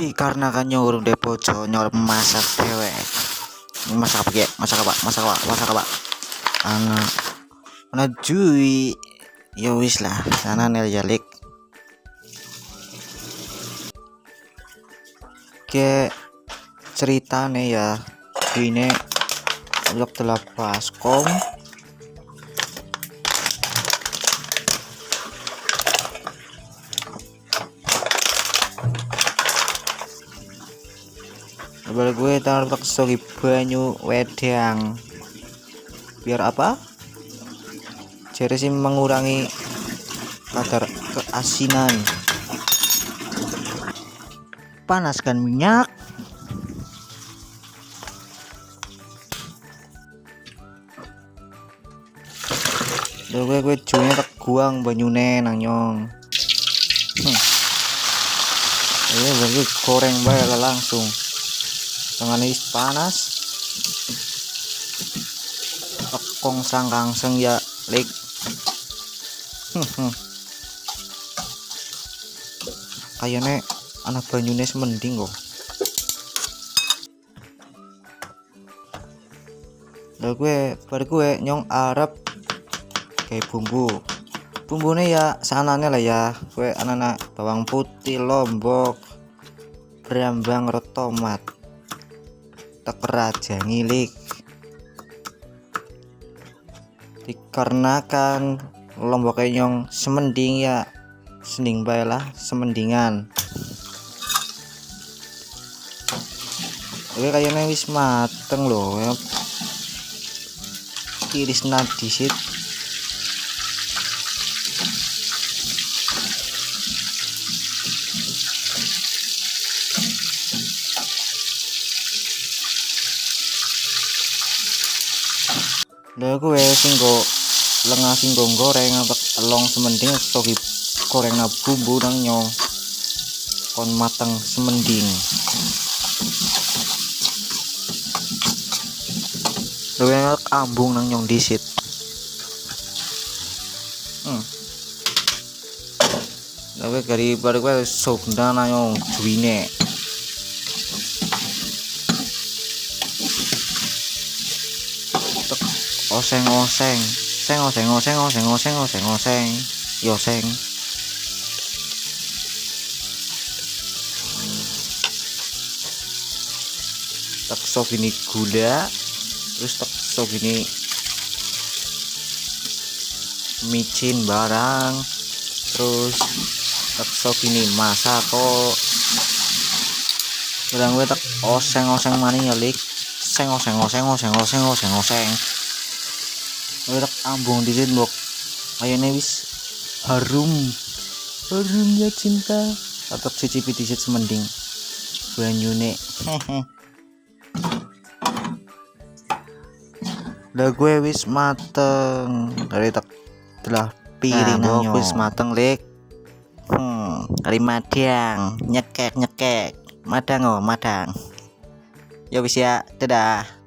dikarenakan nyuruh depojo nyor masak dewek. Masak apa ya? Masak apa? Ana jui. Ya wis lah, sana nel jalik. Ke ceritane ya, ini blok telah baskom. Balik gue taruh story banyu wedang biar apa? Jadi sih mengurangi kadar keasinan. Panaskan minyak. Gue jualnya tak guang banyune nang nyong. Ini baru goreng bae langsung. Tangan is panas. Tekong sangkangseng ya lik. Kayaknya anak banyune semending kok. Baru gue nyong Arab kayak bumbunya ya sananya lah ya, gue anak bawang putih, lombok, berambang, tomat, teker aja ngilik. Dikarenakan lomboknya nyong semending ya sending bae lah, semendingan. Oke, kayaknya wis mateng loh ya. Iris nadisit. Lah gue singgo lengah singgo goreng apa elong semending sogi goreng na bumbu nang nyong kon mateng semending. Gue ambung nang nyong disit. Gue dari baru gue sok nang nyong juine. Oseng yoseng. Tekso gini gula, terus tekso gini micin barang, terus tekso gini masak kok. Barang gue tak oseng maning ya lik, oseng. Gue tak ambung di sini bok, kayaknya wis harum ya cinta. Tetap cicipi disit semending banyune. Lah gue wis mateng dari tak telah piring nang wis mateng lik. Kali madang nyekek madang. Ya wis ya, dadah.